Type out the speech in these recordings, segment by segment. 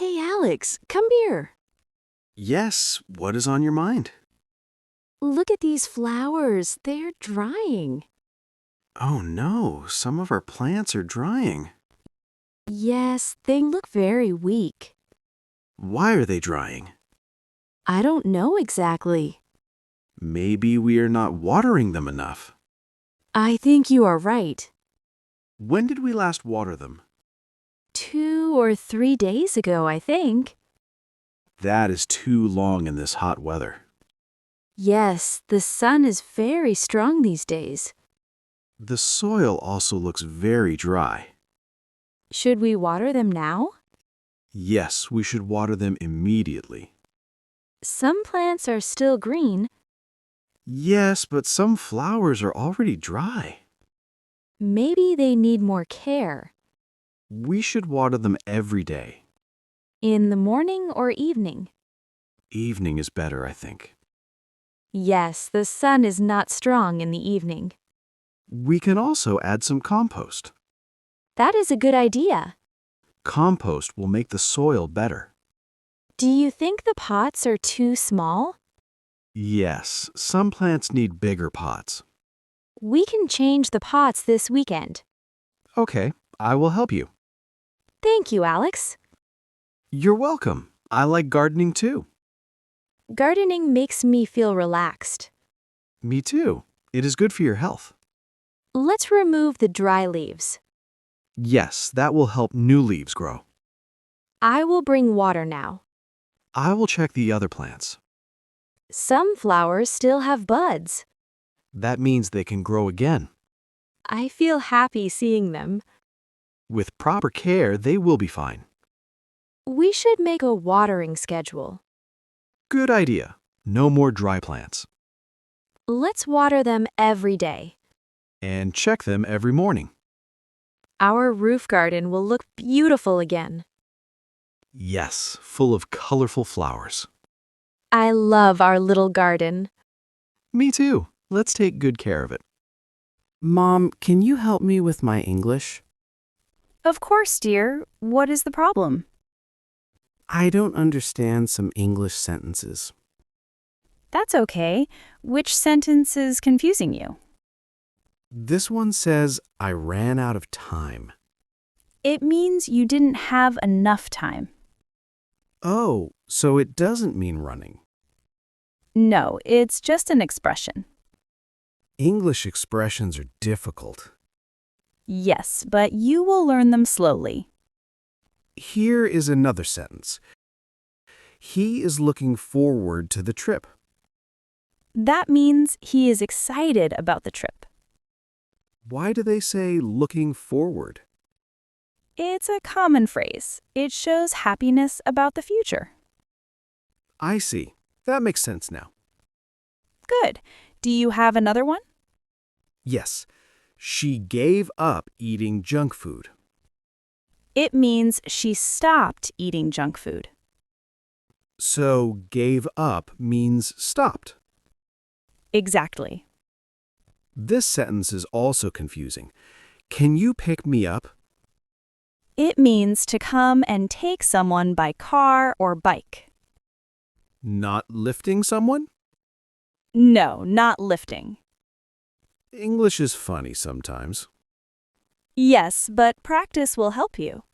Hey, Alex, come here. Yes, what is on your mind? Look at these flowers. They're drying. Oh no, some of our plants are drying. Yes, they look very weak. Why are they drying? I don't know exactly. Maybe we are not watering them enough. I think you are right. When did we last water them? 2 or 3 days ago, I think. That is too long in this hot weather. Yes, the sun is very strong these days. The soil also looks very dry. Should we water them now? Yes, we should water them immediately. Some plants are still green. Yes, but some flowers are already dry. Maybe they need more care. We should water them every day. In the morning or evening? Evening is better, I think. Yes, the sun is not strong in the evening. We can also add some compost. That is a good idea. Compost will make the soil better. Do you think the pots are too small? Yes, some plants need bigger pots. We can change the pots this weekend. Okay, I will help you. Thank you, Alex. You're welcome. I like gardening too. Gardening makes me feel relaxed. Me too. It is good for your health. Let's remove the dry leaves. Yes, that will help new leaves grow. I will bring water now. I will check the other plants. Some flowers still have buds. That means they can grow again. I feel happy seeing them. With proper care, they will be fine. We should make a watering schedule. Good idea. No more dry plants. Let's water them every day. And check them every morning. Our roof garden will look beautiful again. Yes, full of colorful flowers. I love our little garden. Me too. Let's take good care of it. Mom, can you help me with my English? Of course, dear. What is the problem? I don't understand some English sentences. That's okay. Which sentence is confusing you? This one says, I ran out of time. It means you didn't have enough time. Oh, so it doesn't mean running. No, it's just an expression. English expressions are difficult. Yes, but you will learn them slowly. Here is another sentence. He is looking forward to the trip. That means he is excited about the trip. Why do they say looking forward? It's a common phrase. It shows happiness about the future. I see. That makes sense now. Good. Do you have another one? Yes, she gave up eating junk food. It means she stopped eating junk food. So gave up means stopped. Exactly. This sentence is also confusing. Can you pick me up? It means to come and take someone by car or bike. Not lifting someone? No, not lifting. English is funny sometimes. Yes, but practice will help you.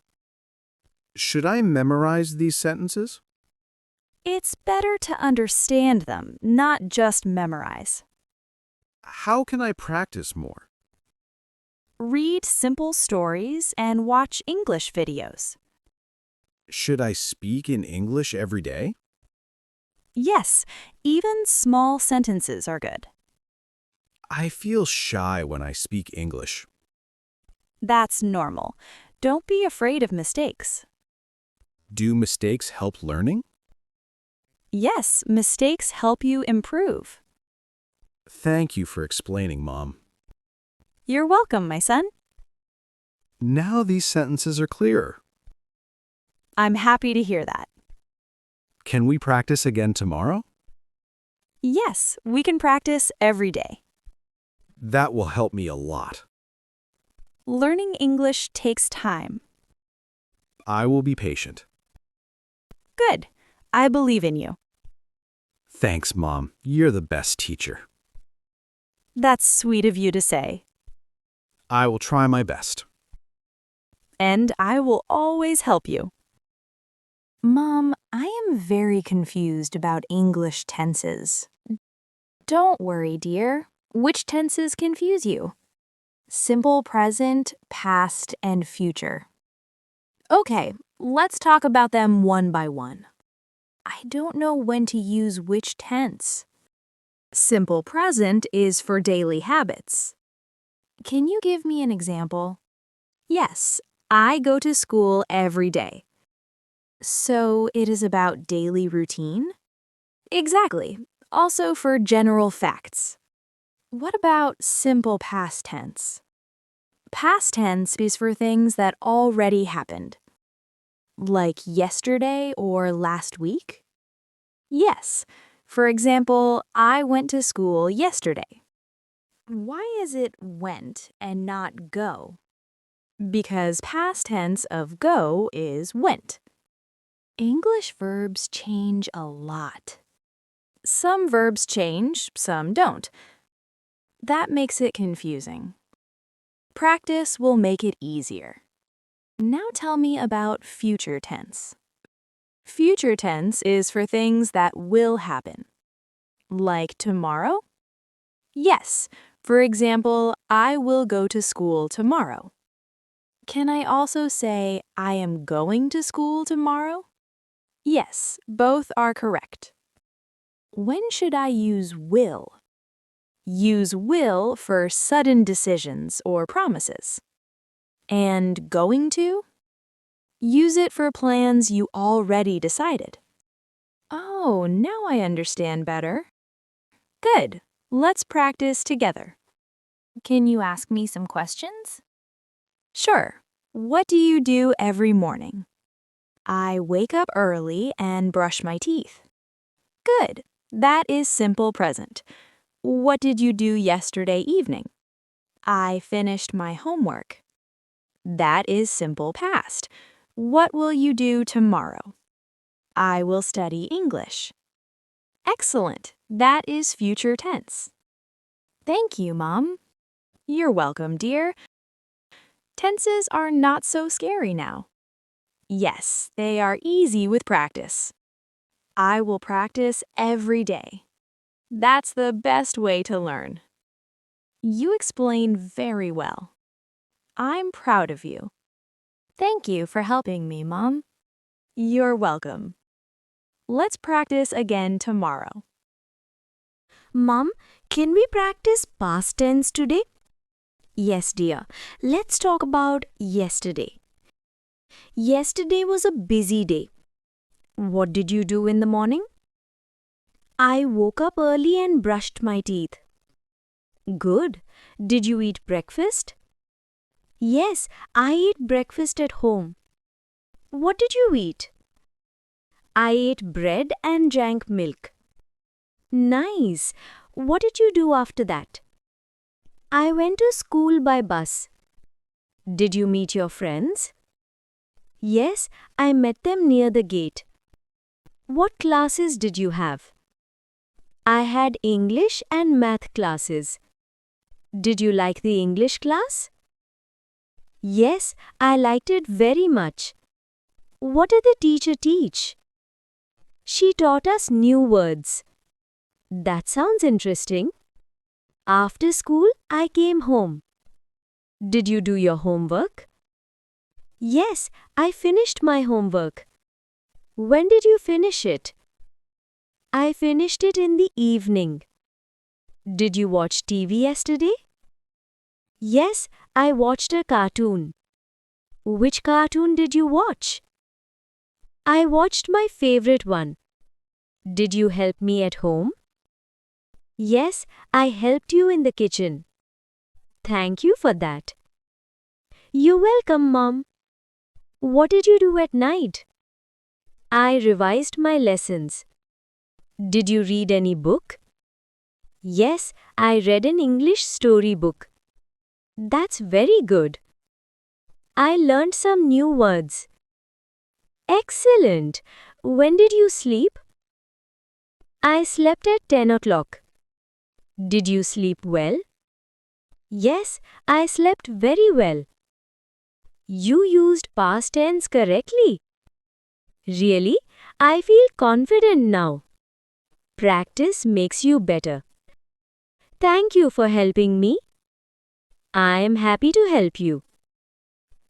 Should I memorize these sentences? It's better to understand them, not just memorize. How can I practice more? Read simple stories and watch English videos. Should I speak in English every day? Yes, even small sentences are good. I feel shy when I speak English. That's normal. Don't be afraid of mistakes. Do mistakes help learning? Yes, mistakes help you improve. Thank you for explaining, Mom. You're welcome, my son. Now these sentences are clearer. I'm happy to hear that. Can we practice again tomorrow? Yes, we can practice every day. That will help me a lot. Learning English takes time. I will be patient. Good. I believe in you. Thanks, Mom. You're the best teacher. That's sweet of you to say. I will try my best. And I will always help you. Mom, I am very confused about English tenses. Don't worry, dear. Which tenses confuse you? Simple present, past, and future. Okay, let's talk about them one by one. I don't know when to use which tense. Simple present is for daily habits. Can you give me an example? Yes, I go to school every day. So it is about daily routine? Exactly. Also for general facts. What about simple past tense? Past tense is for things that already happened. Like yesterday or last week? Yes. For example, I went to school yesterday. Why is it went and not go? Because past tense of go is went. English verbs change a lot. Some verbs change, some don't. That makes it confusing. Practice will make it easier. Now tell me about future tense. Future tense is for things that will happen. Like tomorrow? Yes. For example, I will go to school tomorrow. Can I also say I am going to school tomorrow? Yes, both are correct. When should I use will? Use will for sudden decisions or promises. And going to? Use it for plans you already decided. Oh, now I understand better. Good. Let's practice together. Can you ask me some questions? Sure. What do you do every morning? I wake up early and brush my teeth. Good. That is simple present. What did you do yesterday evening? I finished my homework. That is simple past. What will you do tomorrow? I will study English. Excellent. That is future tense. Thank you, Mom. You're welcome, dear. Tenses are not so scary now. Yes, they are easy with practice. I will practice every day. That's the best way to learn. You explain very well. I'm proud of you. Thank you for helping me, Mom. You're welcome. Let's practice again tomorrow. Mom, can we practice past tense today? Yes, dear. Let's talk about yesterday. Yesterday was a busy day. What did you do in the morning? I woke up early and brushed my teeth. Good. Did you eat breakfast? Yes, I ate breakfast at home. What did you eat? I ate bread and drank milk. Nice. What did you do after that? I went to school by bus. Did you meet your friends? Yes, I met them near the gate. What classes did you have? I had English and math classes. Did you like the English class? Yes, I liked it very much. What did the teacher teach? She taught us new words. That sounds interesting. After school, I came home. Did you do your homework? Yes, I finished my homework. When did you finish it? I finished it in the evening. Did you watch TV yesterday? Yes, I watched a cartoon. Which cartoon did you watch? I watched my favorite one. Did you help me at home? Yes, I helped you in the kitchen. Thank you for that. You're welcome, Mom. What did you do at night? I revised my lessons. Did you read any book? Yes, I read an English story book. That's very good. I learned some new words. Excellent. When did you sleep? I slept at 10 o'clock. Did you sleep well? Yes, I slept very well. You used past tense correctly. Really? I feel confident now. Practice makes you better. Thank you for helping me. I am happy to help you.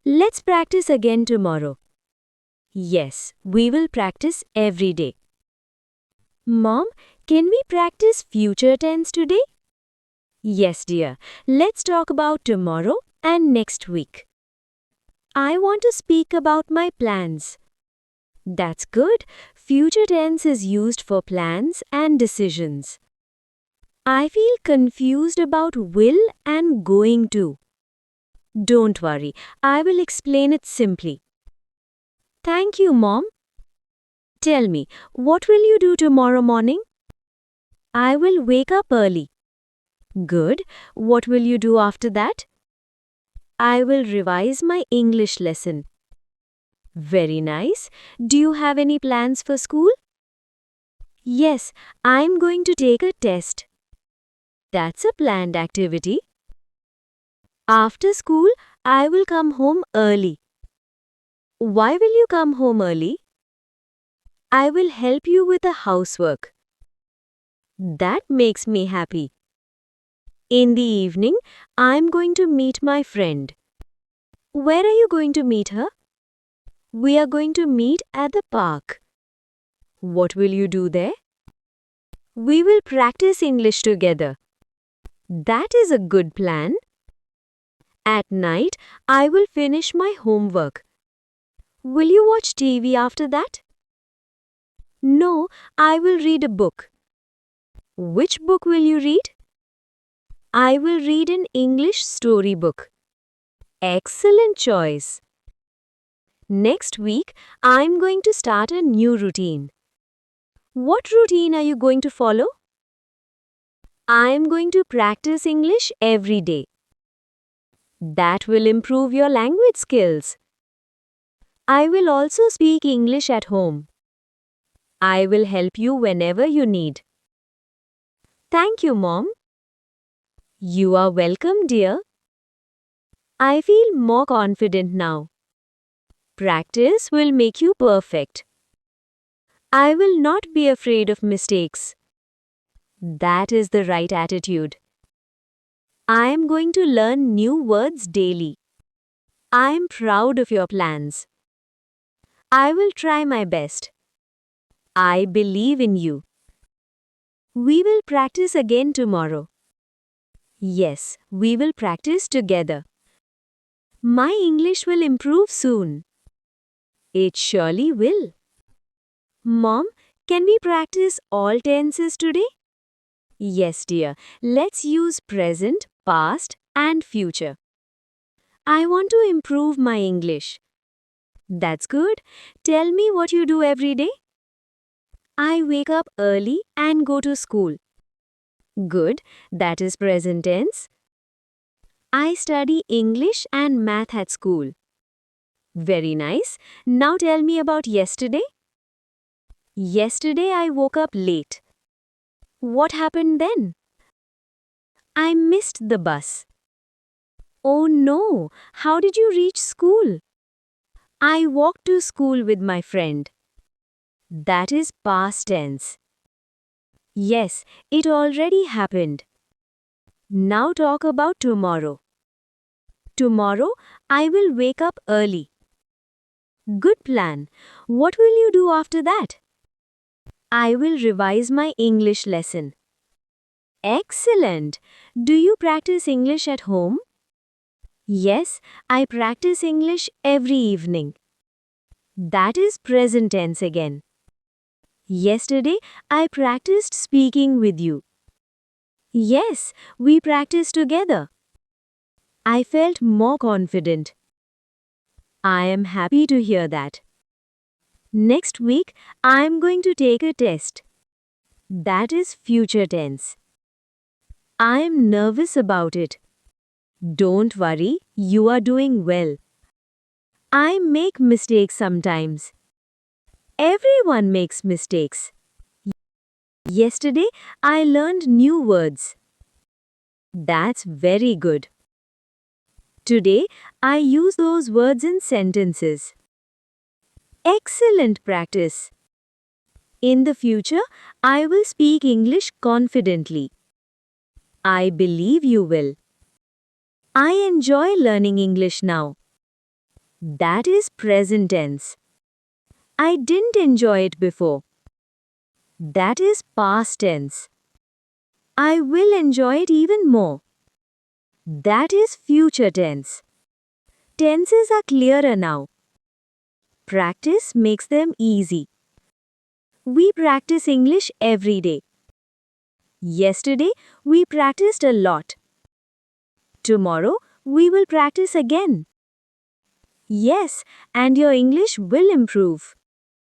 Let's practice again tomorrow. Yes, we will practice every day. Mom, can we practice future tense today? Yes, dear. Let's talk about tomorrow and next week. I want to speak about my plans. That's good. Future tense is used for plans and decisions. I feel confused about will and going to. Don't worry, I will explain it simply. Thank you, Mom. Tell me, what will you do tomorrow morning? I will wake up early. Good. What will you do after that? I will revise my English lesson. Very nice. Do you have any plans for school? Yes, I'm going to take a test. That's a planned activity. After school, I will come home early. Why will you come home early? I will help you with the housework. That makes me happy. In the evening, I'm going to meet my friend. Where are you going to meet her? We are going to meet at the park. What will you do there? We will practice English together. That is a good plan. At night, I will finish my homework. Will you watch TV after that? No, I will read a book. Which book will you read? I will read an English storybook. Excellent choice. Next week, I'm going to start a new routine. What routine are you going to follow? I'm going to practice English every day. That will improve your language skills. I will also speak English at home. I will help you whenever you need. Thank you, Mom. You are welcome, dear. I feel more confident now. Practice will make you perfect. I will not be afraid of mistakes. That is the right attitude. I am going to learn new words daily. I am proud of your plans. I will try my best. I believe in you. We will practice again tomorrow. Yes, we will practice together. My English will improve soon. It surely will. Mom, can we practice all tenses today? Yes, dear. Let's use present, past, and future. I want to improve my English. That's good. Tell me what you do every day. I wake up early and go to school. Good. That is present tense. I study English and math at school. Very nice. Now tell me about yesterday. Yesterday I woke up late. What happened then? I missed the bus. Oh no, how did you reach school? I walked to school with my friend. That is past tense. Yes, it already happened. Now talk about tomorrow. Tomorrow, I will wake up early. Good plan. What will you do after that? I will revise my English lesson. Excellent. Do you practice English at home? Yes, I practice English every evening. That is present tense again. Yesterday, I practiced speaking with you. Yes, we practiced together. I felt more confident. I am happy to hear that. Next week, I am going to take a test. That is future tense. I am nervous about it. Don't worry, you are doing well. I make mistakes sometimes. Everyone makes mistakes. Yesterday, I learned new words. That's very good. Today, I use those words in sentences. Excellent practice. In the future, I will speak English confidently. I believe you will. I enjoy learning English now. That is present tense. I didn't enjoy it before. That is past tense. I will enjoy it even more. That is future tense. Tenses are clearer now. Practice makes them easy. We practice English every day. Yesterday, we practiced a lot. Tomorrow, we will practice again. Yes, and your English will improve.